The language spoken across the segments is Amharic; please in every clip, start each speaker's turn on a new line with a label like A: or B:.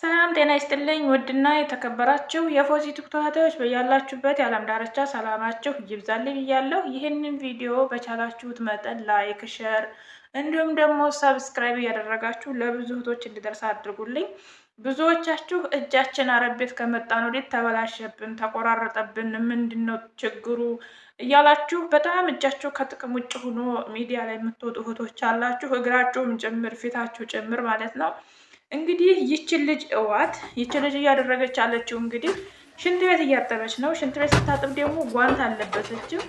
A: ሰላም ጤና ይስጥልኝ ውድና የተከበራችሁ የፖዚቲቭ ተከታታዮች በያላችሁበት የዓለም ዳርቻ ሰላማችሁ ይብዛልኝ እያለሁ ይህንን ቪዲዮ በቻላችሁት መጠን ላይክ፣ ሼር እንዲሁም ደግሞ ሰብስክራይብ እያደረጋችሁ ለብዙ እህቶች እንዲደርስ አድርጉልኝ። ብዙዎቻችሁ እጃችን አረብ ቤት ከመጣን ወዲህ ተበላሸብን፣ ተቆራረጠብን፣ ምንድነው ችግሩ እያላችሁ በጣም እጃችሁ ከጥቅም ውጭ ሆኖ ሚዲያ ላይ የምትወጡ እህቶች አላችሁ፣ እግራችሁም ጭምር ፊታችሁ ጭምር ማለት ነው። እንግዲህ ይችን ልጅ እዋት ይችን ልጅ እያደረገች ያለችው እንግዲህ ሽንት ቤት እያጠበች ነው። ሽንት ቤት ስታጥብ ደግሞ ጓንት አለበሰችም።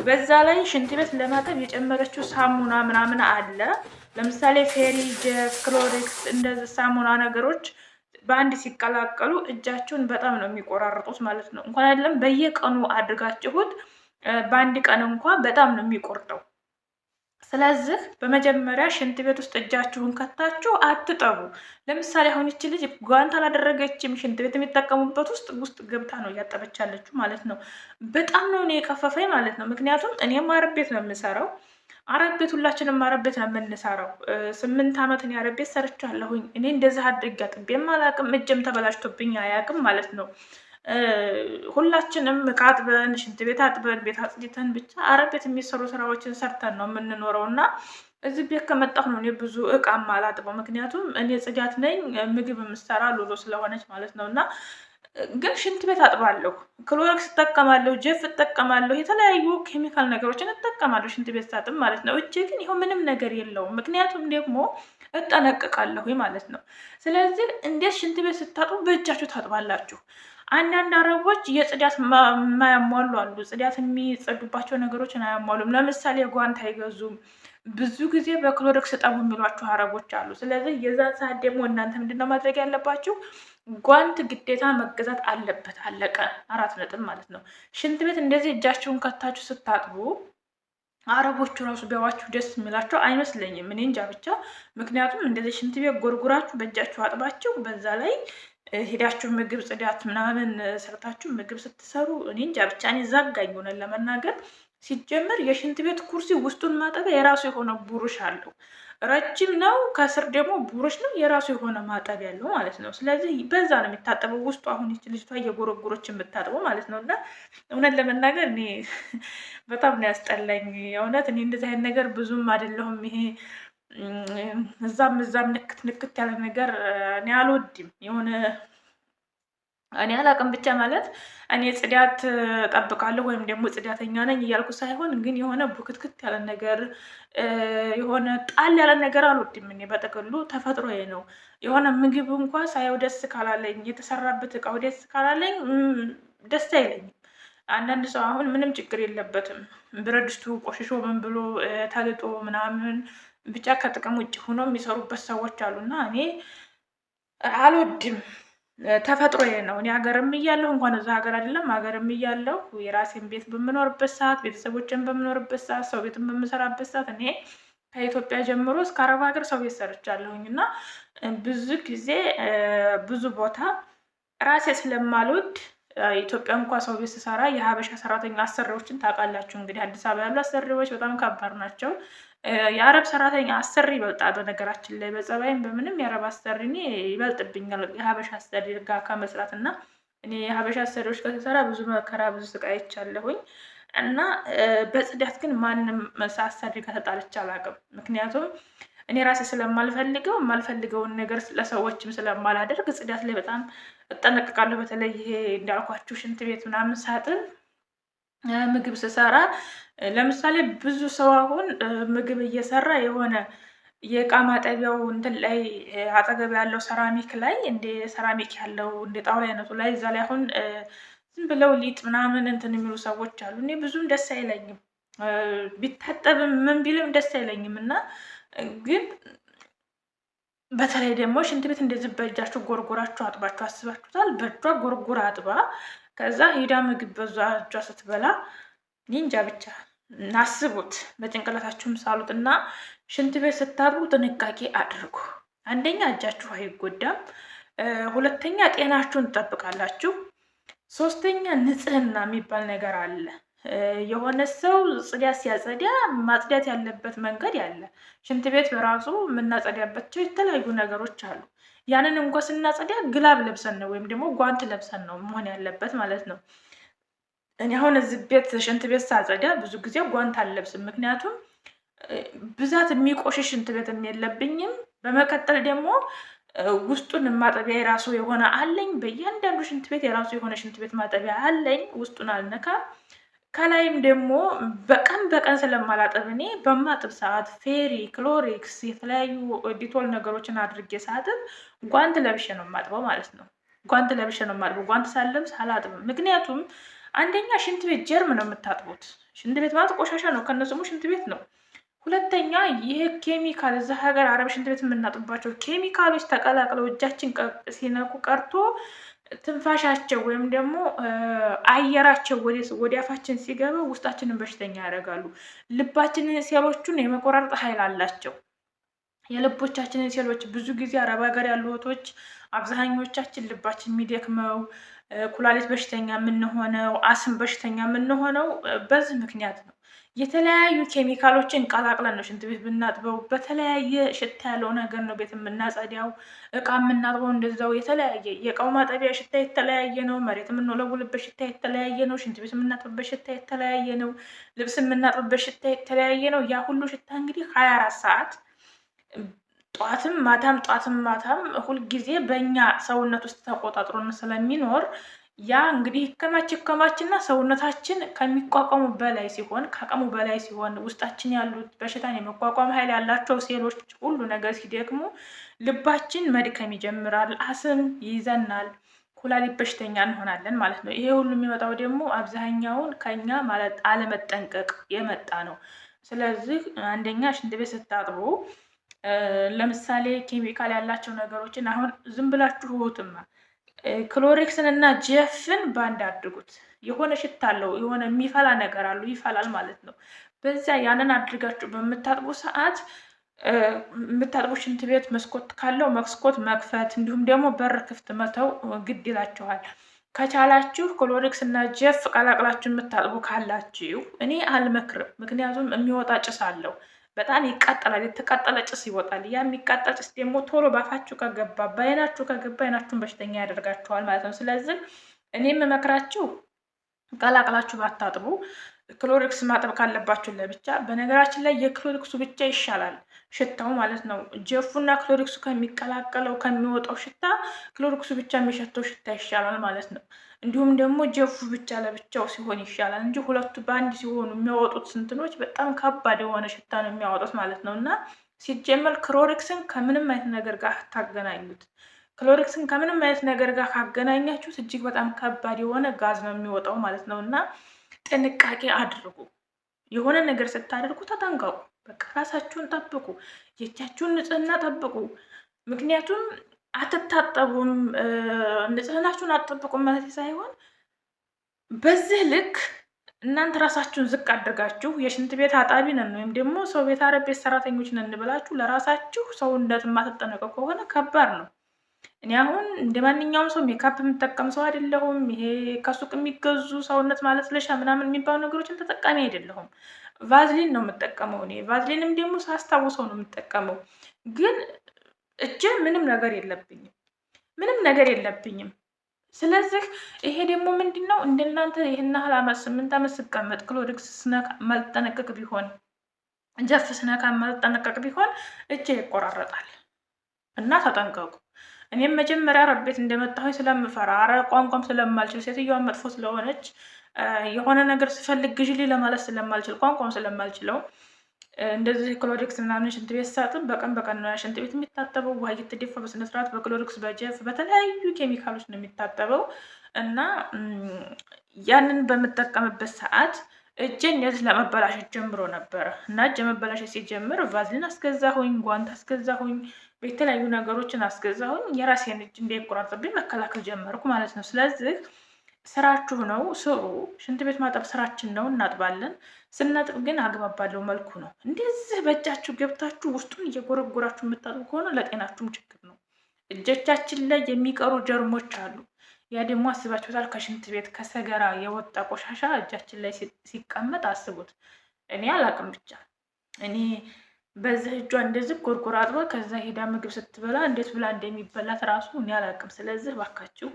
A: በዛ ላይ ሽንት ቤት ለማጠብ የጨመረችው ሳሙና ምናምን አለ። ለምሳሌ ፌሪ፣ ጀፍ፣ ክሎሪክስ እንደዚህ ሳሙና ነገሮች በአንድ ሲቀላቀሉ እጃችሁን በጣም ነው የሚቆራርጡት ማለት ነው። እንኳን አይደለም በየቀኑ አድርጋችሁት በአንድ ቀን እንኳን በጣም ነው የሚቆርጠው። ስለዚህ በመጀመሪያ ሽንት ቤት ውስጥ እጃችሁን ከታችሁ አትጠቡ። ለምሳሌ አሁን ይቺ ልጅ ጓንት አላደረገችም። ሽንት ቤት የሚጠቀሙበት ውስጥ ገብታ ነው እያጠበች ያለችው ማለት ነው። በጣም ነው እኔ የከፈፈኝ ማለት ነው። ምክንያቱም እኔም አረብ ቤት ነው የምሰራው። አረብ ቤት ሁላችንም አረብ ቤት ነው የምንሰራው። 8 ዓመት እኔ አረብ ቤት ሰርቻለሁኝ። እኔ እንደዚህ አድርጌ አጥቤም አላውቅም። እጅም ተበላሽቶብኝ አያውቅም ማለት ነው። ሁላችንም ዕቃ አጥበን ሽንት ቤት አጥበን ቤት አጽድተን ብቻ አረብ ቤት የሚሰሩ ስራዎችን ሰርተን ነው የምንኖረው እና እዚህ ቤት ከመጣሁ ነው እኔ ብዙ እቃም አላጥበው። ምክንያቱም እኔ ጽዳት ነኝ፣ ምግብ የምሰራ ሎሎ ስለሆነች ማለት ነው። እና ግን ሽንት ቤት አጥባለሁ፣ ክሎሮክስ እጠቀማለሁ፣ ጀፍ እጠቀማለሁ፣ የተለያዩ ኬሚካል ነገሮችን እጠቀማለሁ ሽንት ቤት ሳጥብ ማለት ነው። እጄ ግን ይኸው ምንም ነገር የለውም። ምክንያቱም ደግሞ እጠነቀቃለሁ ማለት ነው። ስለዚህ እንዴት ሽንት ቤት ስታጥቡ በእጃችሁ ታጥባላችሁ? አንዳንድ አረቦች የጽዳት የማያሟሉ አሉ። ጽዳት የሚጸዱባቸው ነገሮችን አያሟሉም። ለምሳሌ ጓንት አይገዙም። ብዙ ጊዜ በክሎሮክስ ጠቡ የሚሏቸው አረቦች አሉ። ስለዚህ የዛን ሰዓት ደግሞ እናንተ ምንድነው ማድረግ ያለባችሁ? ጓንት ግዴታ መገዛት አለበት። አለቀ። 4 ነጥብ ማለት ነው። ሽንት ቤት እንደዚህ እጃችሁን ከታችሁ ስታጥቡ አረቦቹ ራሱ ቢያዋችሁ ደስ የሚላቸው አይመስለኝም። እኔ እንጃ ብቻ። ምክንያቱም እንደዚህ ሽንት ቤት ጎርጉራችሁ በእጃችሁ አጥባችሁ በዛ ላይ ሄዳችሁ ምግብ ጽዳት ምናምን ሰርታችሁ ምግብ ስትሰሩ እኔ እንጃ ብቻ እኔ ዛጋኝ ሆነን ለመናገር። ሲጀመር የሽንት ቤት ኩርሲ ውስጡን ማጠቢያ የራሱ የሆነ ቡሩሽ አለው። ረጅም ነው፣ ከስር ደግሞ ቡሩሽ ነው፣ የራሱ የሆነ ማጠቢያ ያለው ማለት ነው። ስለዚህ በዛ ነው የሚታጠበው ውስጡ። አሁን ይች ልጅቷ እየጎረጎረች የምታጥበው ማለት ነው። እና እውነት ለመናገር እኔ በጣም ነው ያስጠላኝ። እውነት እኔ እንደዚህ አይነት ነገር ብዙም አይደለሁም። ይሄ እዛም ንክት ያለ ነገር እኔ አልወድም። የሆነ እኔ አላቅም ብቻ ማለት እኔ ጽዳት ጠብቃለሁ ወይም ደግሞ ጽዳተኛ ነኝ እያልኩ ሳይሆን፣ ግን የሆነ ቡክትክት ያለ ነገር የሆነ ጣል ያለ ነገር አልወድም። እኔ በጥቅሉ ተፈጥሮዬ ነው። የሆነ ምግብ እንኳ ሳየው ደስ ካላለኝ፣ የተሰራበት እቃው ደስ ካላለኝ ደስ አይለኝም። አንዳንድ ሰው አሁን ምንም ችግር የለበትም፣ ብረት ድስቱ ቆሽሾ ምን ብሎ ተልጦ ምናምን ብቻ ከጥቅም ውጭ ሆኖ የሚሰሩበት ሰዎች አሉና እኔ አልወድም። ተፈጥሮዬ ነው። እኔ ሀገርም እያለሁ እንኳን እዛ ሀገር አይደለም ሀገርም እያለሁ የራሴን ቤት በምኖርበት ሰዓት፣ ቤተሰቦችን በምኖርበት ሰዓት፣ ሰው ቤትን በምሰራበት ሰዓት እኔ ከኢትዮጵያ ጀምሮ እስከ አረብ ሀገር ሰው ቤት ሰርቻለሁኝ እና ብዙ ጊዜ ብዙ ቦታ ራሴ ስለማልወድ ኢትዮጵያ እንኳ ሰው ቤት ስሰራ የሀበሻ ሰራተኛ አሰሪዎችን ታውቃላችሁ እንግዲህ አዲስ አበባ ያሉ አሰሪዎች በጣም ከባድ ናቸው። የአረብ ሰራተኛ አሰሪ ይበልጣል። በነገራችን ላይ በጸባይም በምንም የአረብ አሰሪ እኔ ይበልጥብኛል የሀበሻ አሰሪ ጋር ከመስራት እና እኔ የሀበሻ አሰሪዎች ከተሰራ ብዙ መከራ ብዙ ስቃይ አይቻለሁኝ እና በጽዳት ግን ማንም አሰሪ ጋር ተጣልቼ አላውቅም። ምክንያቱም እኔ ራሴ ስለማልፈልገው የማልፈልገውን ነገር ለሰዎችም ስለማላደርግ ጽዳት ላይ በጣም እጠነቀቃለሁ። በተለይ ይሄ እንዳልኳችሁ ሽንት ቤት ምናምን ሳጥን ምግብ ስሰራ ለምሳሌ ብዙ ሰው አሁን ምግብ እየሰራ የሆነ የእቃ ማጠቢያው እንትን ላይ አጠገብ ያለው ሰራሚክ ላይ እንደ ሰራሚክ ያለው እንደ ጣውላ አይነቱ ላይ እዛ ላይ አሁን ዝም ብለው ሊጥ ምናምን እንትን የሚሉ ሰዎች አሉ። እኔ ብዙም ደስ አይለኝም፣ ቢታጠብም ምን ቢልም ደስ አይለኝም። እና ግን በተለይ ደግሞ ሽንት ቤት እንደዚህ በእጃችሁ ጎርጎራችሁ አጥባችሁ አስባችሁታል? በእጇ ጎርጎራ አጥባ ከዛ ሄዳ ምግብ በዛ እጇ ስትበላ ኒንጃ ብቻ አስቡት። በጭንቅላታችሁም ሳሉት እና ሽንት ቤት ስታጥቡ ጥንቃቄ አድርጉ። አንደኛ እጃችሁ አይጎዳም፣ ሁለተኛ ጤናችሁን ትጠብቃላችሁ፣ ሶስተኛ ንጽህና የሚባል ነገር አለ። የሆነ ሰው ጽዳት ሲያጸዳ ማጽዳት ያለበት መንገድ ያለ ሽንት ቤት በራሱ የምናጸዳባቸው የተለያዩ ነገሮች አሉ። ያንን እንኳን ስናጸዳ ግላብ ለብሰን ነው ወይም ደግሞ ጓንት ለብሰን ነው መሆን ያለበት ማለት ነው። እኔ አሁን እዚህ ቤት ሽንት ቤት ሳጸዳ ብዙ ጊዜ ጓንት አልለብስም፣ ምክንያቱም ብዛት የሚቆሽሽ ሽንት ቤትም የለብኝም። በመቀጠል ደግሞ ውስጡን ማጠቢያ የራሱ የሆነ አለኝ። በእያንዳንዱ ሽንት ቤት የራሱ የሆነ ሽንት ቤት ማጠቢያ አለኝ። ውስጡን አልነካም። ከላይም ደግሞ በቀን በቀን ስለማላጠብ እኔ በማጥብ ሰዓት ፌሪ፣ ክሎሪክስ፣ የተለያዩ ዲቶል ነገሮችን አድርጌ ሳጥብ ጓንት ለብሼ ነው የማጥበው ማለት ነው። ጓንት ለብሼ ነው የማጥበው። ጓንት ሳለብስ አላጥብም። ምክንያቱም አንደኛ ሽንት ቤት ጀርም ነው የምታጥቡት። ሽንት ቤት ማለት ቆሻሻ ነው፣ ከነስሙ ሽንት ቤት ነው። ሁለተኛ ይሄ ኬሚካል እዛ ሀገር አረብ ሽንት ቤት የምናጥባቸው ኬሚካሎች ተቀላቅለው እጃችን ሲነኩ ቀርቶ ትንፋሻቸው ወይም ደግሞ አየራቸው ወደ አፋችን ሲገባ ውስጣችንን በሽተኛ ያደርጋሉ። ልባችንን ሴሎቹን የመቆራረጥ ኃይል አላቸው። የልቦቻችንን ሴሎች ብዙ ጊዜ አረብ ሀገር ያሉ እህቶች አብዛኞቻችን ልባችን የሚደክመው፣ ኩላሊት በሽተኛ የምንሆነው፣ አስም በሽተኛ የምንሆነው በዚህ ምክንያት ነው። የተለያዩ ኬሚካሎችን ቀላቅለን ነው ሽንት ቤት ብናጥበው። በተለያየ ሽታ ያለው ነገር ነው ቤት የምናጸዳው። እቃ የምናጥበው እንደዛው የተለያየ፣ የእቃው ማጠቢያ ሽታ የተለያየ ነው። መሬት የምንወለውልበት ሽታ የተለያየ ነው። ሽንት ቤት የምናጥብበት ሽታ የተለያየ ነው። ልብስ የምናጥብበት ሽታ የተለያየ ነው። ያ ሁሉ ሽታ እንግዲህ 24 ሰዓት ጧትም ማታም ሁልጊዜ በእኛ ሰውነት ውስጥ ተቆጣጥሮን ስለሚኖር ያ እንግዲህ ይከማችና ሰውነታችን ከሚቋቋሙ በላይ ሲሆን፣ ከአቅሙ በላይ ሲሆን፣ ውስጣችን ያሉት በሽታን የመቋቋም ኃይል ያላቸው ሴሎች ሁሉ ነገር ሲደክሙ ልባችን መድከም ይጀምራል፣ አስም ይይዘናል፣ ኩላሊት በሽተኛ እንሆናለን ማለት ነው። ይሄ ሁሉ የሚመጣው ደግሞ አብዛኛውን ከኛ ማለት አለመጠንቀቅ የመጣ ነው። ስለዚህ አንደኛ ሽንት ቤት ስታጥቡ ለምሳሌ ኬሚካል ያላቸው ነገሮችን አሁን ዝም ብላችሁ ውትማ ክሎሬክስን እና ጀፍን ባንድ አድርጉት። የሆነ ሽታ አለው፣ የሆነ የሚፈላ ነገር አለው፣ ይፈላል ማለት ነው። በዛ ያንን አድርጋችሁ በምታጥቡ ሰዓት የምታጥቡ ሽንት ቤት መስኮት ካለው መስኮት መክፈት፣ እንዲሁም ደግሞ በር ክፍት መተው ግድ ይላችኋል። ከቻላችሁ ክሎሪክስ እና ጀፍ ቀላቅላችሁ የምታጥቡ ካላችሁ እኔ አልመክርም፣ ምክንያቱም የሚወጣ ጭስ አለው። በጣም ይቃጠላል። የተቃጠለ ጭስ ይወጣል። ያ የሚቃጠል ጭስ ደግሞ ቶሎ ባፋችሁ ከገባ በአይናችሁ ከገባ አይናችሁን በሽተኛ ያደርጋችኋል ማለት ነው። ስለዚህ እኔ የምመክራችሁ ቀላቅላችሁ ባታጥቡ። ክሎሪክስ ማጠብ ካለባችሁ ለብቻ። በነገራችን ላይ የክሎሪክሱ ብቻ ይሻላል ሽታው ማለት ነው። ጀፉና ክሎሪክሱ ከሚቀላቀለው ከሚወጣው ሽታ ክሎሪክሱ ብቻ የሚሸተው ሽታ ይሻላል ማለት ነው። እንዲሁም ደግሞ ጀፉ ብቻ ለብቻው ሲሆን ይሻላል እንጂ ሁለቱ በአንድ ሲሆኑ የሚያወጡት ስንትኖች በጣም ከባድ የሆነ ሽታ ነው የሚያወጡት ማለት ነው። እና ሲጀመር ክሎሪክስን ከምንም አይነት ነገር ጋር ታገናኙት። ክሎሪክስን ከምንም አይነት ነገር ጋር ካገናኛችሁት እጅግ በጣም ከባድ የሆነ ጋዝ ነው የሚወጣው ማለት ነው። እና ጥንቃቄ አድርጉ። የሆነ ነገር ስታደርጉ ተጠንቀቁ። በቃ ራሳችሁን ጠብቁ። የእጃችሁን ንጽህና ጠብቁ። ምክንያቱም አትታጠቡም፣ ንጽህናችሁን አትጠብቁም ማለት ሳይሆን በዚህ ልክ እናንተ ራሳችሁን ዝቅ አድርጋችሁ የሽንት ቤት አጣቢ ነን ወይም ደግሞ ሰው ቤት አረብ ቤት ሰራተኞች ነን ብላችሁ ለራሳችሁ ሰውነት የማትጠነቀቁ ከሆነ ከባድ ነው። እኔ አሁን እንደ ማንኛውም ሰው ሜካፕ የምጠቀም ሰው አይደለሁም። ይሄ ከሱቅ የሚገዙ ሰውነት ማለስለሻ ምናምን የሚባሉ ነገሮችን ተጠቃሚ አይደለሁም። ቫዝሊን ነው የምጠቀመው። እኔ ቫዝሊንም ደግሞ ሳስታውሰው ነው የምጠቀመው። ግን እጄ ምንም ነገር የለብኝም። ስለዚህ ይሄ ደግሞ ምንድን ነው እንደናንተ ይህን ያህል 8 ዓመት ስቀመጥ ክሎሪክስ ስነካ ማልጠነቀቅ ቢሆን፣ ጀፍ ስነካ ማልጠነቀቅ ቢሆን እጄ ይቆራረጣል እና ተጠንቀቁ። እኔም መጀመሪያ አረብ ቤት እንደመጣሁኝ ስለምፈራ ቋንቋም ስለማልችል ሴትዮዋን መጥፎ ስለሆነች የሆነ ነገር ስፈልግ ግዢልኝ ለማለት ስለማልችል ቋንቋም ስለማልችለው እንደዚህ ክሎሪክስ ምናምን ሽንት ቤት ሳጥን በቀን ነው ሽንት ቤት የሚታጠበው። ውሃ እየተደፋ በስነስርዓት በክሎሪክስ በጀፍ በተለያዩ ኬሚካሎች ነው የሚታጠበው እና ያንን በምጠቀምበት ሰዓት እጄ እንደዚህ ለመበላሸት ጀምሮ ነበረ እና እጄ መበላሸት ሲጀምር ቫዝሊን አስገዛሁኝ፣ ጓንት አስገዛሁኝ፣ የተለያዩ ነገሮችን አስገዛሁኝ። የራሴን እጅ እንዳይቆራረጥብኝ መከላከል ጀመርኩ ማለት ነው። ስለዚህ ስራችሁ ነው፣ ስሩ። ሽንት ቤት ማጠብ ስራችን ነው፣ እናጥባለን። ስናጥብ ግን አግባብ ባለው መልኩ ነው። እንደዚህ በእጃችሁ ገብታችሁ ውስጡን እየጎረጎራችሁ የምታጥቡ ከሆነ ለጤናችሁም ችግር ነው። እጆቻችን ላይ የሚቀሩ ጀርሞች አሉ። ያ ደግሞ አስባችሁታል? ከሽንት ቤት ከሰገራ የወጣ ቆሻሻ እጃችን ላይ ሲቀመጥ አስቡት። እኔ አላቅም ብቻ እኔ በዚህ እጇ እንደዚህ ጎርጎር አጥባ ከዛ ሄዳ ምግብ ስትበላ እንዴት ብላ እንደሚበላት ራሱ እኔ አላውቅም። ስለዚህ ባካችሁ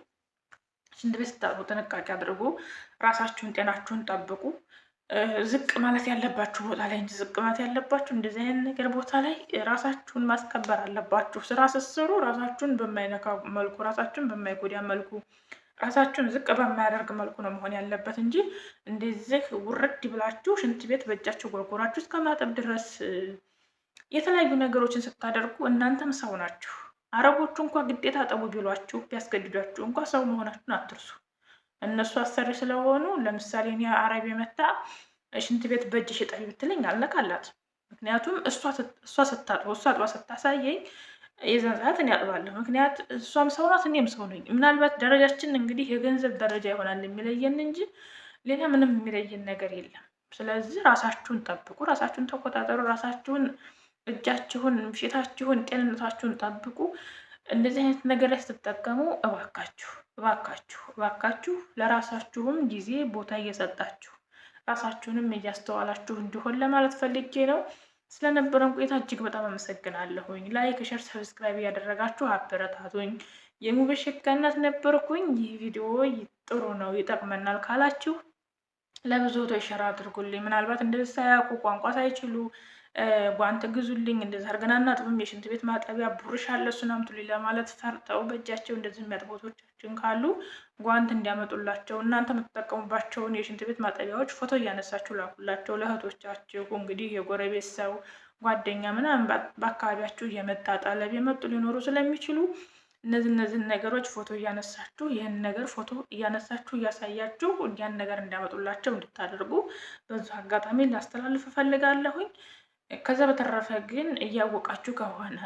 A: ሽንት ቤት ስታጥቡ ጥንቃቄ አድርጉ። ራሳችሁን፣ ጤናችሁን ጠብቁ። ዝቅ ማለት ያለባችሁ ቦታ ላይ እንጂ ዝቅ ማለት ያለባችሁ እንደዚህ አይነት ነገር ቦታ ላይ ራሳችሁን ማስከበር አለባችሁ። ስራ ስትሰሩ ራሳችሁን በማይነካ መልኩ፣ ራሳችሁን በማይጎዳ መልኩ፣ ራሳችሁን ዝቅ በማያደርግ መልኩ ነው መሆን ያለበት እንጂ እንደዚህ ውርድ ብላችሁ ሽንት ቤት በእጃችሁ ጎርጎራችሁ እስከ ማጠብ ድረስ የተለያዩ ነገሮችን ስታደርጉ እናንተም ሰው ናችሁ። አረቦቹ እንኳ ግዴታ አጠቡ ቢሏችሁ ቢያስገድዷችሁ እንኳ ሰው መሆናችሁን አትርሱ። እነሱ አሰሪ ስለሆኑ ለምሳሌ እኔ አረብ የመታ ሽንት ቤት በእጅሽ እጠቢ ብትለኝ አልነካላት። ምክንያቱም እሷ ስታጥበው እሷ አጥባ ስታሳየኝ የዛን ሰዓት እኔ አጥባለሁ። ምክንያት እሷም ሰው ናት፣ እኔም ሰው ነኝ። ምናልባት ደረጃችን እንግዲህ የገንዘብ ደረጃ ይሆናል የሚለየን እንጂ ሌላ ምንም የሚለየን ነገር የለም። ስለዚህ ራሳችሁን ጠብቁ፣ ራሳችሁን ተቆጣጠሩ፣ ራሳችሁን፣ እጃችሁን፣ ፊታችሁን፣ ጤንነታችሁን ጠብቁ። እንደዚህ አይነት ነገር ላይ ስትጠቀሙ እባካችሁ እባካችሁ እባካችሁ ለራሳችሁም ጊዜ ቦታ እየሰጣችሁ ራሳችሁንም እያስተዋላችሁ እንዲሆን ለማለት ፈልጌ ነው። ስለነበረን ቆይታ እጅግ በጣም አመሰግናለሁኝ። ላይክ፣ ሸር፣ ሰብስክራይብ እያደረጋችሁ አበረታቱኝ። የሙበሸካ እናት ነበርኩኝ። ይህ ቪዲዮ ጥሩ ነው ይጠቅመናል ካላችሁ ለብዙ ሸር አድርጉልኝ። ምናልባት እንደዚህ ሳያውቁ ቋንቋ ሳይችሉ ጓንት ግዙልኝ እንደዚህ አድርገን አናጥብም፣ የሽንት ቤት ማጠቢያ ቡርሽ አለ እሱን አምጡልኝ ለማለት ፈርጠው በእጃቸው እንደዚህ የሚያጥቦቶቻችን ካሉ ጓንት እንዲያመጡላቸው እናንተ የምትጠቀሙባቸውን የሽንት ቤት ማጠቢያዎች ፎቶ እያነሳችሁ ላኩላቸው ለእህቶቻችሁ። እንግዲህ የጎረቤት ሰው ጓደኛ ምናምን በአካባቢያችሁ የመጣ ጠለብ የመጡ ሊኖሩ ስለሚችሉ እነዚህን ነገሮች ፎቶ እያነሳችሁ ይህን ነገር ፎቶ እያነሳችሁ እያሳያችሁ ያን ነገር እንዲያመጡላቸው እንድታደርጉ በዙ አጋጣሚ ላስተላልፍ እፈልጋለሁኝ። ከዛ በተረፈ ግን እያወቃችሁ ከሆነ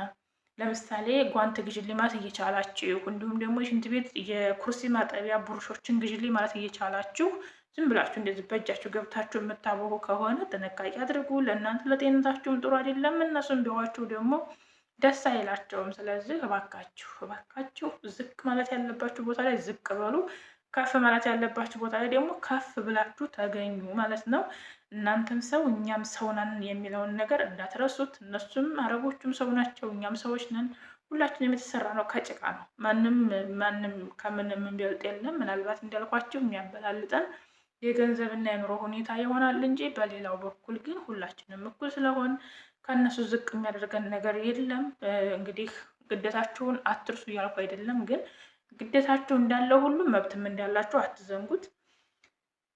A: ለምሳሌ ጓንት ግዥልኝ ማለት እየቻላችሁ እንዲሁም ደግሞ የሽንት ቤት የኩርሲ ማጠቢያ ብሩሾችን ግዥልኝ ማለት እየቻላችሁ ዝም ብላችሁ እንደዚህ በእጃችሁ ገብታችሁ የምታወቁ ከሆነ ጥንቃቄ አድርጉ። ለእናንተ ለጤንነታችሁም ጥሩ አይደለም። እነሱም ቢዋችሁ ደግሞ ደስ አይላቸውም። ስለዚህ እባካችሁ እባካችሁ ዝቅ ማለት ያለባችሁ ቦታ ላይ ዝቅ በሉ፣ ከፍ ማለት ያለባችሁ ቦታ ላይ ደግሞ ከፍ ብላችሁ ተገኙ ማለት ነው። እናንተም ሰው እኛም ሰው ነን የሚለውን ነገር እንዳትረሱት። እነሱም አረቦቹም ሰው ናቸው፣ እኛም ሰዎች ነን። ሁላችንም የተሰራ ነው ከጭቃ ነው። ማንም ከምንም የሚበልጥ የለም። ምናልባት እንዳልኳችሁ የሚያበላልጠን የገንዘብና የኑሮ ሁኔታ ይሆናል እንጂ በሌላው በኩል ግን ሁላችንም እኩል ስለሆን ከእነሱ ዝቅ የሚያደርገን ነገር የለም። እንግዲህ ግዴታችሁን አትርሱ እያልኩ አይደለም፣ ግን ግዴታችሁ እንዳለው ሁሉ መብትም እንዳላችሁ አትዘንጉት።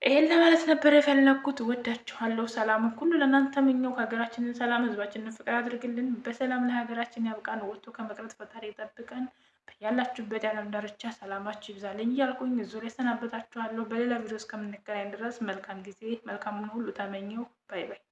A: ይሄን ለማለት ነበር የፈለግኩት። ወዳችኋለሁ። ሰላም ሁሉ ለእናንተ ምኘው። ሀገራችንን ሰላም፣ ህዝባችንን ፍቅር አድርግልን። በሰላም ለሀገራችን ያብቃን። ወጥቶ ከመቅረት ፈጣሪ ይጠብቀን። ያላችሁበት የዓለም ዳርቻ ሰላማችሁ ይብዛልኝ እያልኩኝ ዙሪያ ሰናበታችኋለሁ። በሌላ ቪዲዮ እስከምንገናኝ ድረስ መልካም ጊዜ፣ መልካሙን ሁሉ ተመኘው። ባይ ባይ።